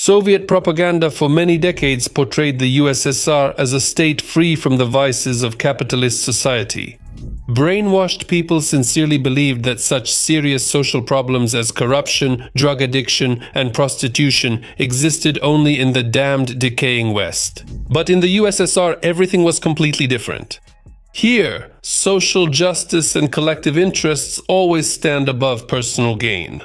Soviet propaganda for many decades portrayed the USSR as a state free from the vices of capitalist society. Brainwashed people sincerely believed that such serious social problems as corruption, drug addiction, and prostitution existed only in the damned, decaying West. But in the USSR, everything was completely different. Here, social justice and collective interests always stand above personal gain.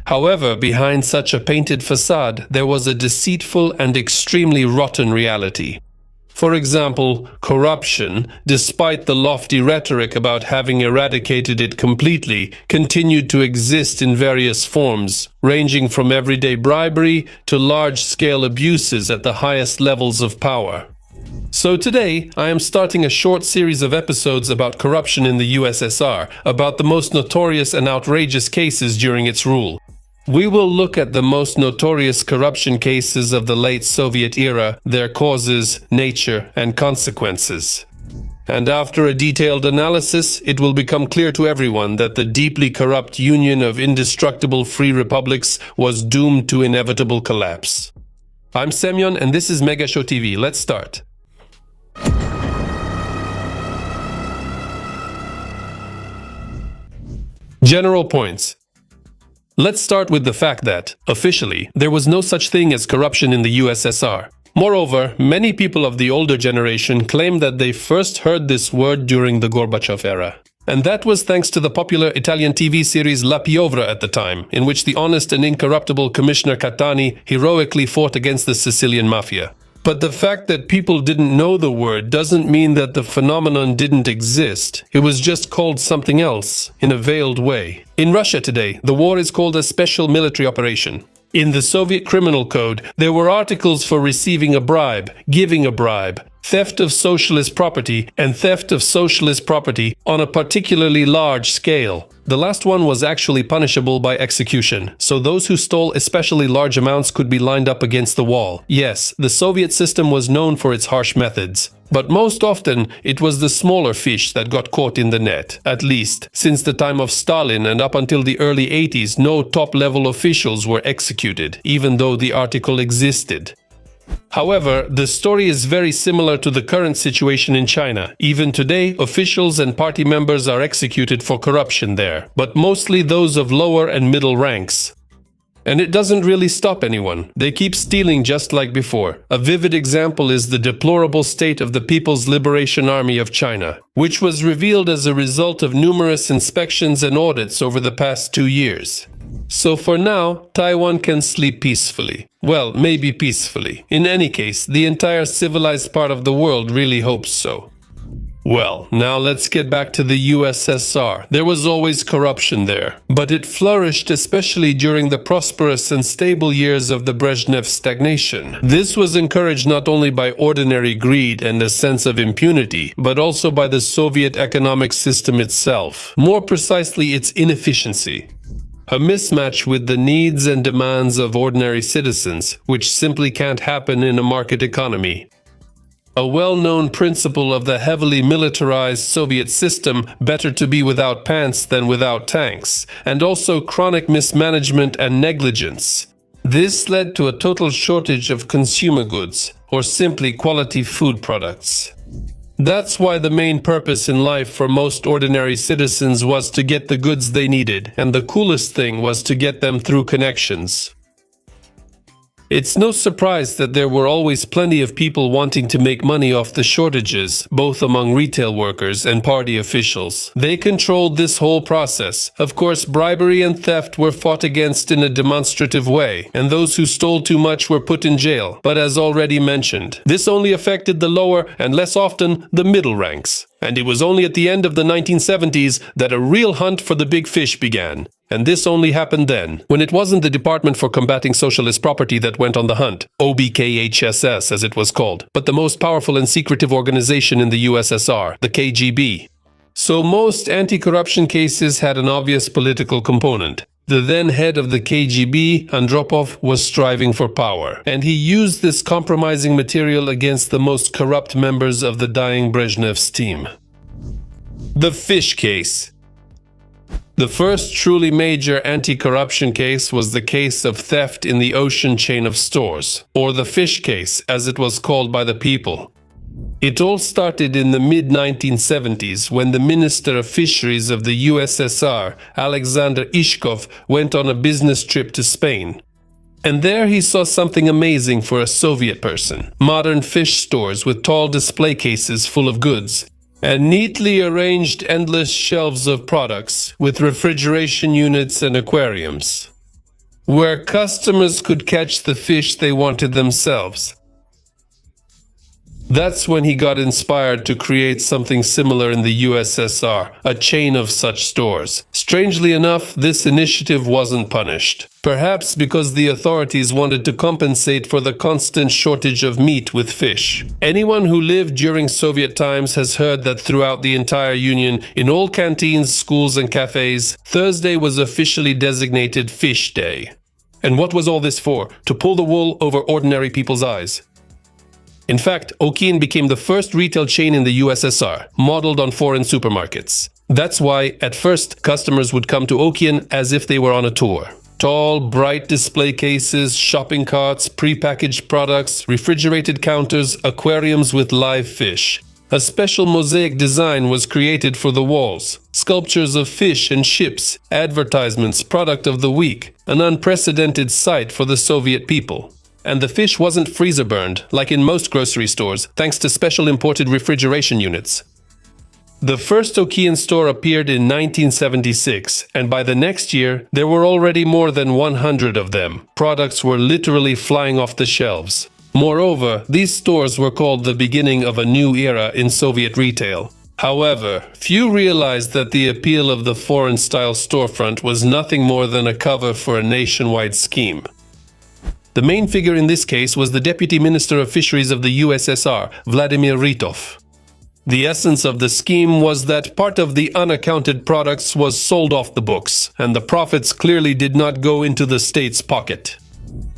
However, behind such a painted facade, there was a deceitful and extremely rotten reality. For example, corruption, despite the lofty rhetoric about having eradicated it completely, continued to exist in various forms, ranging from everyday bribery to large-scale abuses at the highest levels of power. So today, I am starting a short series of episodes about corruption in the USSR, about the most notorious and outrageous cases during its rule. We will look at the most notorious corruption cases of the late Soviet era, their causes, nature, and consequences. And after a detailed analysis, it will become clear to everyone that the deeply corrupt union of indestructible free republics was doomed to inevitable collapse. I'm Semyon, and this is Mega Show TV. Let's start. General points. Let's start with the fact that, officially, there was no such thing as corruption in the USSR. Moreover, many people of the older generation claim that they first heard this word during the Gorbachev era. And that was thanks to the popular Italian TV series La Piovra at the time, in which the honest and incorruptible Commissioner Catani heroically fought against the Sicilian mafia. But the fact that people didn't know the word doesn't mean that the phenomenon didn't exist. It was just called something else, in a veiled way. In Russia today, the war is called a special military operation. In the Soviet criminal code, there were articles for receiving a bribe, giving a bribe, theft of socialist property, and theft of socialist property on a particularly large scale. The last one was actually punishable by execution, so those who stole especially large amounts could be lined up against the wall. Yes, the Soviet system was known for its harsh methods. But most often, it was the smaller fish that got caught in the net. At least, since the time of Stalin and up until the early 80s, no top-level officials were executed, even though the article existed. However, the story is very similar to the current situation in China. Even today, officials and party members are executed for corruption there, but mostly those of lower and middle ranks. And it doesn't really stop anyone. They keep stealing just like before. A vivid example is the deplorable state of the People's Liberation Army of China, which was revealed as a result of numerous inspections and audits over the past 2 years. So for now, Taiwan can sleep peacefully. Well, maybe peacefully. In any case, the entire civilized part of the world really hopes so. Well, now let's get back to the USSR. There was always corruption there, but it flourished especially during the prosperous and stable years of the Brezhnev stagnation. This was encouraged not only by ordinary greed and a sense of impunity, but also by the Soviet economic system itself. More precisely, its inefficiency. A mismatch with the needs and demands of ordinary citizens, which simply can't happen in a market economy. A well-known principle of the heavily militarized Soviet system, better to be without pants than without tanks, and also chronic mismanagement and negligence. This led to a total shortage of consumer goods, or simply quality food products. That's why the main purpose in life for most ordinary citizens was to get the goods they needed, and the coolest thing was to get them through connections. It's no surprise that there were always plenty of people wanting to make money off the shortages, both among retail workers and party officials. They controlled this whole process. Of course, bribery and theft were fought against in a demonstrative way, and those who stole too much were put in jail. But as already mentioned, this only affected the lower and less often the middle ranks. And it was only at the end of the 1970s that a real hunt for the big fish began. And this only happened then, when it wasn't the Department for Combating Socialist Property that went on the hunt, OBKHSS as it was called, but the most powerful and secretive organization in the USSR, the KGB. So most anti-corruption cases had an obvious political component. The then head of the KGB, Andropov, was striving for power, and he used this compromising material against the most corrupt members of the dying Brezhnev's team. The fish case. The first truly major anti-corruption case was the case of theft in the Ocean chain of stores, or the fish case, as it was called by the people. It all started in the mid-1970s when the Minister of Fisheries of the USSR, Alexander Ishkov, went on a business trip to Spain. And there he saw something amazing for a Soviet person: modern fish stores with tall display cases full of goods, and neatly arranged endless shelves of products with refrigeration units and aquariums, where customers could catch the fish they wanted themselves. That's when he got inspired to create something similar in the USSR, a chain of such stores. Strangely enough, this initiative wasn't punished. Perhaps because the authorities wanted to compensate for the constant shortage of meat with fish. Anyone who lived during Soviet times has heard that throughout the entire Union, in all canteens, schools and cafes, Thursday was officially designated Fish Day. And what was all this for? To pull the wool over ordinary people's eyes. In fact, Okean became the first retail chain in the USSR, modeled on foreign supermarkets. That's why, at first, customers would come to Okean as if they were on a tour. Tall, bright display cases, shopping carts, prepackaged products, refrigerated counters, aquariums with live fish. A special mosaic design was created for the walls. Sculptures of fish and ships, advertisements, product of the week. An unprecedented sight for the Soviet people. And the fish wasn't freezer burned, like in most grocery stores, thanks to special imported refrigeration units. The first Okean store appeared in 1976, and by the next year, there were already more than 100 of them. Products were literally flying off the shelves. Moreover, these stores were called the beginning of a new era in Soviet retail. However, few realized that the appeal of the foreign-style storefront was nothing more than a cover for a nationwide scheme. The main figure in this case was the Deputy Minister of Fisheries of the USSR, Vladimir Rytov. The essence of the scheme was that part of the unaccounted products was sold off the books, and the profits clearly did not go into the state's pocket.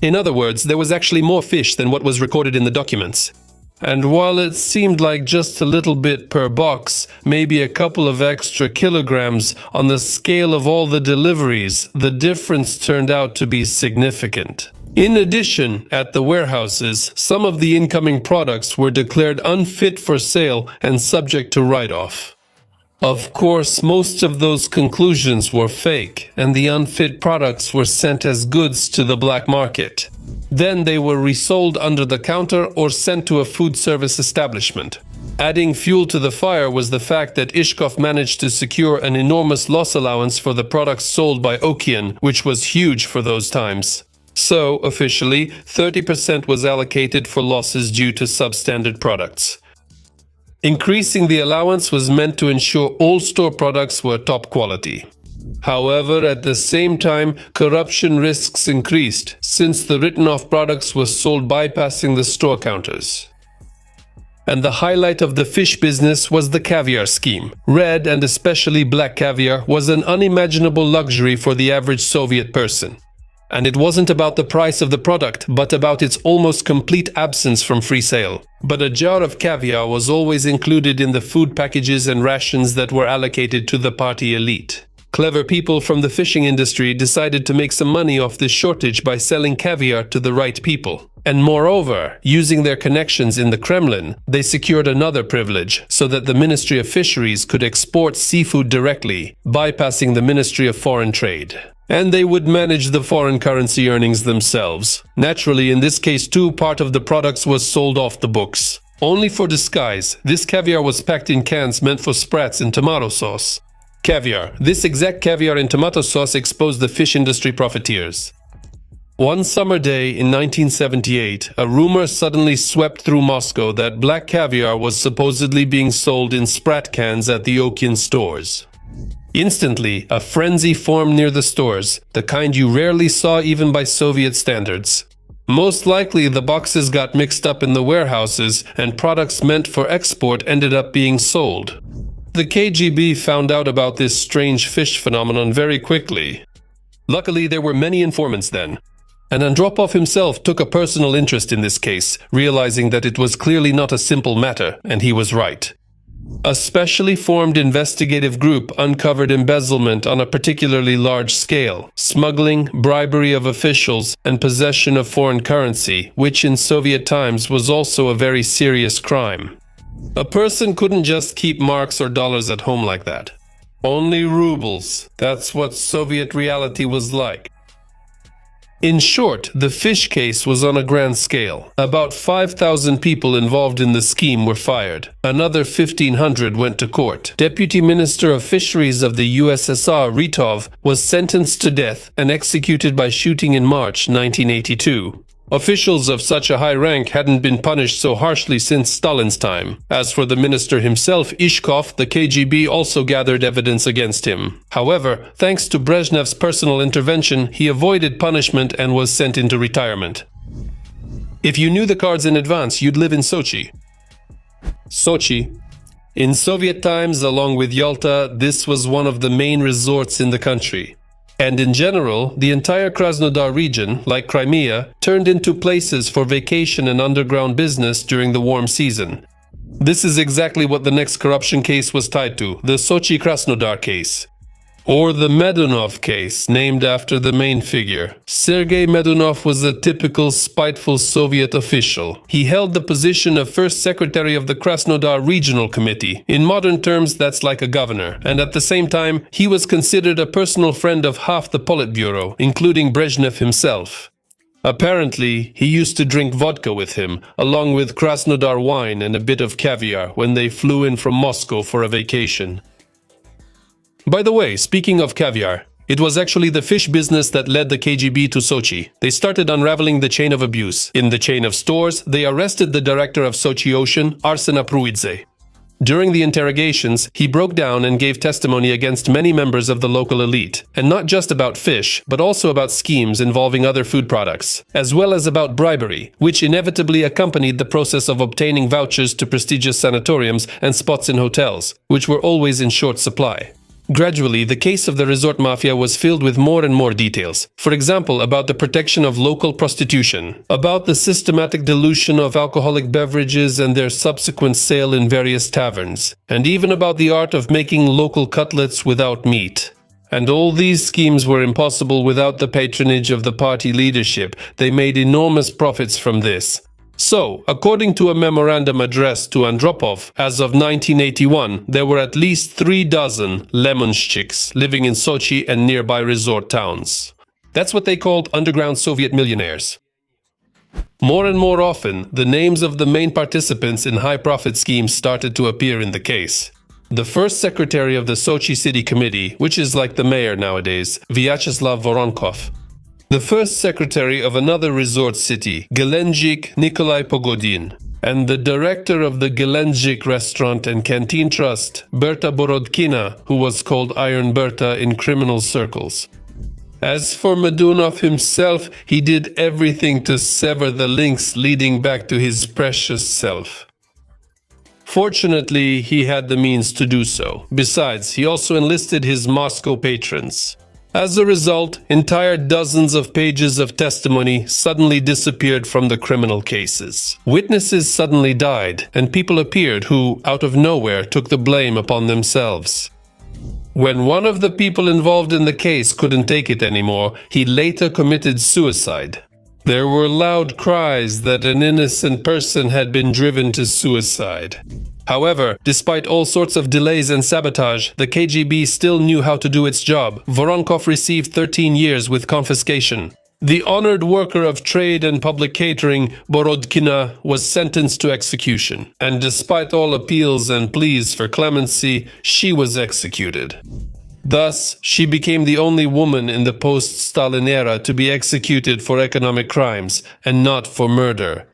In other words, there was actually more fish than what was recorded in the documents. And while it seemed like just a little bit per box, maybe a couple of extra kilograms, on the scale of all the deliveries, the difference turned out to be significant. In addition, at the warehouses, some of the incoming products were declared unfit for sale and subject to write-off. Of course, most of those conclusions were fake, and the unfit products were sent as goods to the black market. Then they were resold under the counter or sent to a food service establishment. Adding fuel to the fire was the fact that Ishkov managed to secure an enormous loss allowance for the products sold by Okean, which was huge for those times. So, officially, 30% was allocated for losses due to substandard products. Increasing the allowance was meant to ensure all store products were top quality. However, at the same time, corruption risks increased, since the written-off products were sold bypassing the store counters. And the highlight of the fish business was the caviar scheme. Red and especially black caviar was an unimaginable luxury for the average Soviet person. And it wasn't about the price of the product, but about its almost complete absence from free sale. But a jar of caviar was always included in the food packages and rations that were allocated to the party elite. Clever people from the fishing industry decided to make some money off this shortage by selling caviar to the right people. And moreover, using their connections in the Kremlin, they secured another privilege, so that the Ministry of Fisheries could export seafood directly, bypassing the Ministry of Foreign Trade. And they would manage the foreign currency earnings themselves. Naturally, in this case too, part of the products was sold off the books. Only for disguise, this caviar was packed in cans meant for sprats in tomato sauce. Caviar. This exact caviar in tomato sauce exposed the fish industry profiteers. One summer day in 1978, a rumor suddenly swept through Moscow that black caviar was supposedly being sold in sprat cans at the Okean stores. Instantly, a frenzy formed near the stores, the kind you rarely saw even by Soviet standards. Most likely, the boxes got mixed up in the warehouses, and products meant for export ended up being sold. The KGB found out about this strange fish phenomenon very quickly. Luckily, there were many informants then. And Andropov himself took a personal interest in this case, realizing that it was clearly not a simple matter, and he was right. A specially formed investigative group uncovered embezzlement on a particularly large scale, smuggling, bribery of officials, and possession of foreign currency, which in Soviet times was also a very serious crime. A person couldn't just keep marks or dollars at home like that. Only rubles. That's what Soviet reality was like. In short, the fish case was on a grand scale. About 5,000 people involved in the scheme were fired. Another 1,500 went to court. Deputy Minister of Fisheries of the USSR, Ritov, was sentenced to death and executed by shooting in March 1982. Officials of such a high rank hadn't been punished so harshly since Stalin's time. As for the minister himself, Ishkov, the KGB also gathered evidence against him. However, thanks to Brezhnev's personal intervention, he avoided punishment and was sent into retirement. If you knew the cards in advance, you'd live in Sochi. Sochi. In Soviet times, along with Yalta, this was one of the main resorts in the country. And in general, the entire Krasnodar region, like Crimea, turned into places for vacation and underground business during the warm season. This is exactly what the next corruption case was tied to, the Sochi-Krasnodar case. Or the Medunov case, named after the main figure. Sergei Medunov was a typical spiteful Soviet official. He held the position of first secretary of the Krasnodar Regional Committee. In modern terms, that's like a governor. And at the same time, he was considered a personal friend of half the Politburo, including Brezhnev himself. Apparently, he used to drink vodka with him, along with Krasnodar wine and a bit of caviar when they flew in from Moscow for a vacation. By the way, speaking of caviar, it was actually the fish business that led the KGB to Sochi. They started unraveling the chain of abuse. In the chain of stores, they arrested the director of Sochi Ocean, Arsen Apruidze. During the interrogations, he broke down and gave testimony against many members of the local elite, and not just about fish, but also about schemes involving other food products, as well as about bribery, which inevitably accompanied the process of obtaining vouchers to prestigious sanatoriums and spots in hotels, which were always in short supply. Gradually, the case of the resort mafia was filled with more and more details. For example, about the protection of local prostitution, about the systematic dilution of alcoholic beverages and their subsequent sale in various taverns, and even about the art of making local cutlets without meat. And all these schemes were impossible without the patronage of the party leadership. They made enormous profits from this. So, according to a memorandum addressed to Andropov, as of 1981, there were at least 36 Lemonshchiks living in Sochi and nearby resort towns. That's what they called underground Soviet millionaires. More and more often, the names of the main participants in high-profit schemes started to appear in the case. The first secretary of the Sochi City Committee, which is like the mayor nowadays, Vyacheslav Voronkov. The first secretary of another resort city, Gelendzhik Nikolai Pogodin, and the director of the Gelendzhik Restaurant and Canteen Trust, Berta Borodkina, who was called Iron Berta in criminal circles. As for Medunov himself, he did everything to sever the links leading back to his precious self. Fortunately, he had the means to do so. Besides, he also enlisted his Moscow patrons. As a result, entire dozens of pages of testimony suddenly disappeared from the criminal cases. Witnesses suddenly died, and people appeared who, out of nowhere, took the blame upon themselves. When one of the people involved in the case couldn't take it anymore, he later committed suicide. There were loud cries that an innocent person had been driven to suicide. However, despite all sorts of delays and sabotage, the KGB still knew how to do its job. Voronkov received 13 years with confiscation. The honored worker of trade and public catering, Borodkina, was sentenced to execution. And despite all appeals and pleas for clemency, she was executed. Thus, she became the only woman in the post-Stalin era to be executed for economic crimes and not for murder.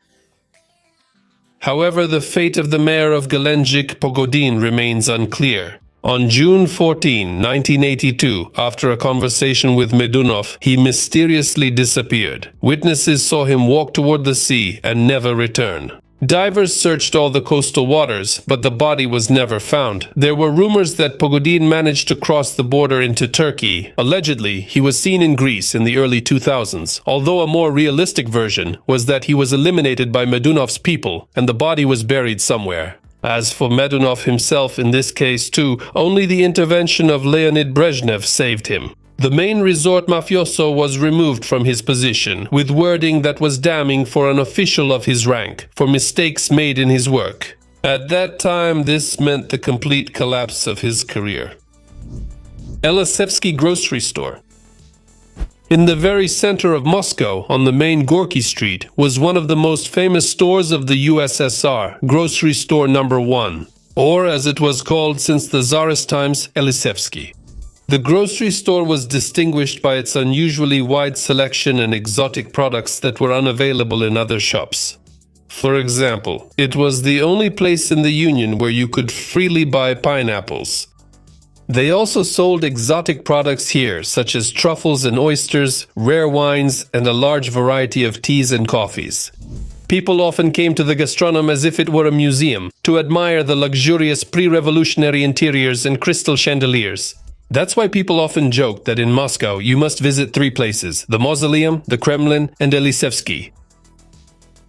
However, the fate of the mayor of Gelendzhik, Pogodin, remains unclear. On June 14, 1982, after a conversation with Medunov, he mysteriously disappeared. Witnesses saw him walk toward the sea and never return. Divers searched all the coastal waters, but the body was never found. There were rumors that Pogodin managed to cross the border into Turkey. Allegedly, he was seen in Greece in the early 2000s, although a more realistic version was that he was eliminated by Medunov's people and the body was buried somewhere. As for Medunov himself in this case too, only the intervention of Leonid Brezhnev saved him. The main resort mafioso was removed from his position, with wording that was damning for an official of his rank, for mistakes made in his work. At that time, this meant the complete collapse of his career. Eliseevsky grocery store. In the very center of Moscow, on the main Gorky Street, was one of the most famous stores of the USSR, Grocery Store Number 1, or as it was called since the Tsarist times, Eliseevsky. The grocery store was distinguished by its unusually wide selection and exotic products that were unavailable in other shops. For example, it was the only place in the Union where you could freely buy pineapples. They also sold exotic products here, such as truffles and oysters, rare wines, and a large variety of teas and coffees. People often came to the gastronom as if it were a museum, to admire the luxurious pre-revolutionary interiors and crystal chandeliers. That's why people often joke that in Moscow you must visit 3 places: the Mausoleum, the Kremlin, and Eliseevsky.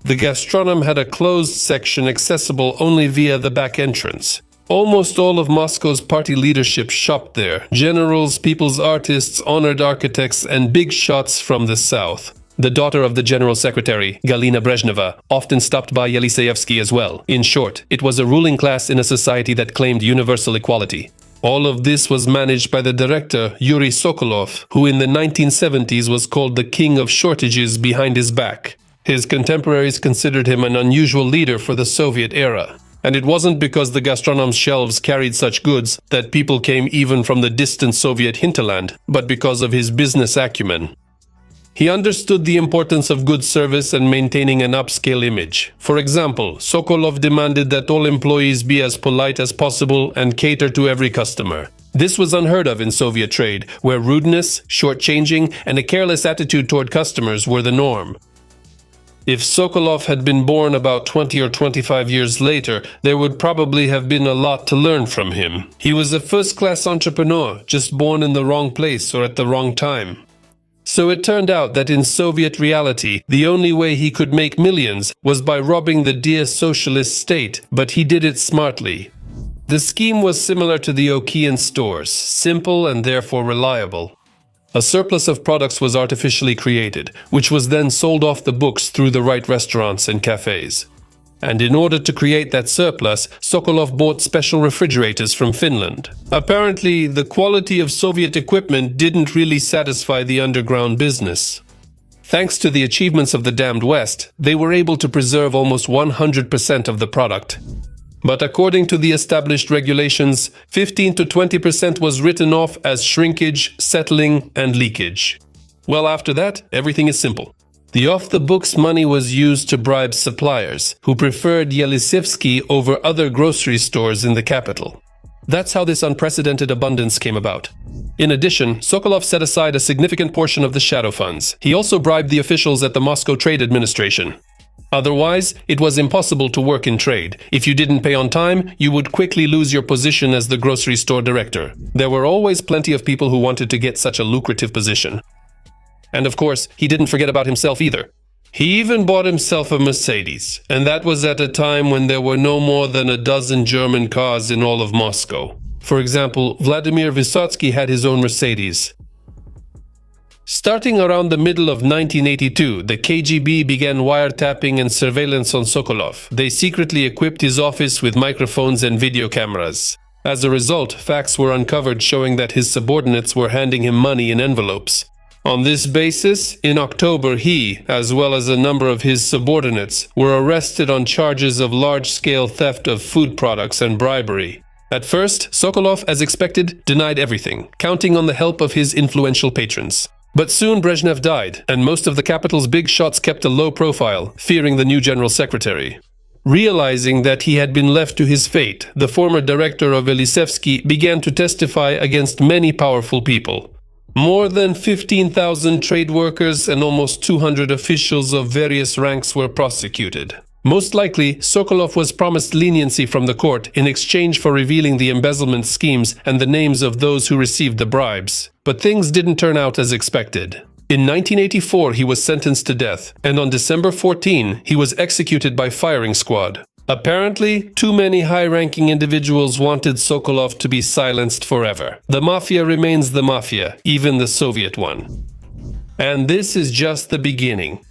The gastronom had a closed section accessible only via the back entrance. Almost all of Moscow's party leadership shopped there: generals, people's artists, honored architects, and big shots from the south. The daughter of the general secretary, Galina Brezhneva, often stopped by Eliseevsky as well. In short, it was a ruling class in a society that claimed universal equality. All of this was managed by the director, Yuri Sokolov, who in the 1970s was called the king of shortages behind his back. His contemporaries considered him an unusual leader for the Soviet era. And it wasn't because the gastronom's shelves carried such goods that people came even from the distant Soviet hinterland, but because of his business acumen. He understood the importance of good service and maintaining an upscale image. For example, Sokolov demanded that all employees be as polite as possible and cater to every customer. This was unheard of in Soviet trade, where rudeness, shortchanging, and a careless attitude toward customers were the norm. If Sokolov had been born about 20 or 25 years later, there would probably have been a lot to learn from him. He was a first-class entrepreneur, just born in the wrong place or at the wrong time. So it turned out that in Soviet reality, the only way he could make millions was by robbing the dear socialist state, but he did it smartly. The scheme was similar to the Okean stores, simple and therefore reliable. A surplus of products was artificially created, which was then sold off the books through the right restaurants and cafes. And in order to create that surplus, Sokolov bought special refrigerators from Finland. Apparently, the quality of Soviet equipment didn't really satisfy the underground business. Thanks to the achievements of the damned West, they were able to preserve almost 100% of the product. But according to the established regulations, 15 to 20% was written off as shrinkage, settling, and leakage. Well, after that, everything is simple. The off-the-books money was used to bribe suppliers, who preferred Eliseevsky over other grocery stores in the capital. That's how this unprecedented abundance came about. In addition, Sokolov set aside a significant portion of the shadow funds. He also bribed the officials at the Moscow Trade Administration. Otherwise, it was impossible to work in trade. If you didn't pay on time, you would quickly lose your position as the grocery store director. There were always plenty of people who wanted to get such a lucrative position. And of course, he didn't forget about himself either. He even bought himself a Mercedes, and that was at a time when there were no more than a dozen German cars in all of Moscow. For example, Vladimir Vysotsky had his own Mercedes. Starting around the middle of 1982, the KGB began wiretapping and surveillance on Sokolov. They secretly equipped his office with microphones and video cameras. As a result, facts were uncovered showing that his subordinates were handing him money in envelopes. On this basis, in October, he, as well as a number of his subordinates, were arrested on charges of large-scale theft of food products and bribery. At first, Sokolov, as expected, denied everything, counting on the help of his influential patrons. But soon Brezhnev died, and most of the capital's big shots kept a low profile, fearing the new general secretary. Realizing that he had been left to his fate, the former director of Eliseevsky began to testify against many powerful people. More than 15,000 trade workers and almost 200 officials of various ranks were prosecuted. Most likely, Sokolov was promised leniency from the court in exchange for revealing the embezzlement schemes and the names of those who received the bribes. But things didn't turn out as expected. In 1984, he was sentenced to death, and on December 14, he was executed by firing squad. Apparently, too many high-ranking individuals wanted Sokolov to be silenced forever. The mafia remains the mafia, even the Soviet one. And this is just the beginning.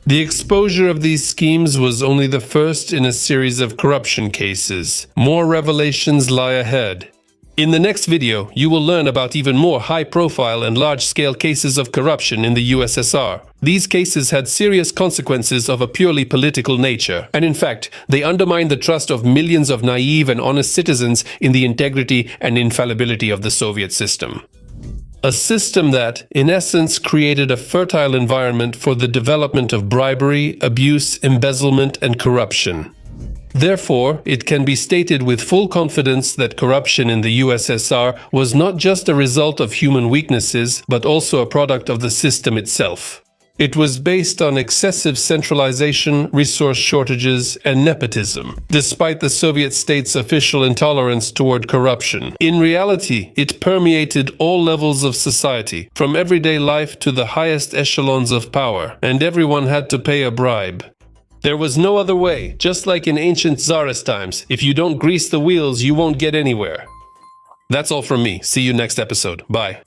The exposure of these schemes was only the first in a series of corruption cases. More revelations lie ahead. In the next video, you will learn about even more high-profile and large-scale cases of corruption in the USSR. These cases had serious consequences of a purely political nature, and in fact, they undermined the trust of millions of naive and honest citizens in the integrity and infallibility of the Soviet system. A system that, in essence, created a fertile environment for the development of bribery, abuse, embezzlement, and corruption. Therefore, it can be stated with full confidence that corruption in the USSR was not just a result of human weaknesses, but also a product of the system itself. It was based on excessive centralization, resource shortages, and nepotism, despite the Soviet state's official intolerance toward corruption. In reality, it permeated all levels of society, from everyday life to the highest echelons of power, and everyone had to pay a bribe. There was no other way. Just like in ancient Tsarist times, if you don't grease the wheels, you won't get anywhere. That's all from me. See you next episode. Bye.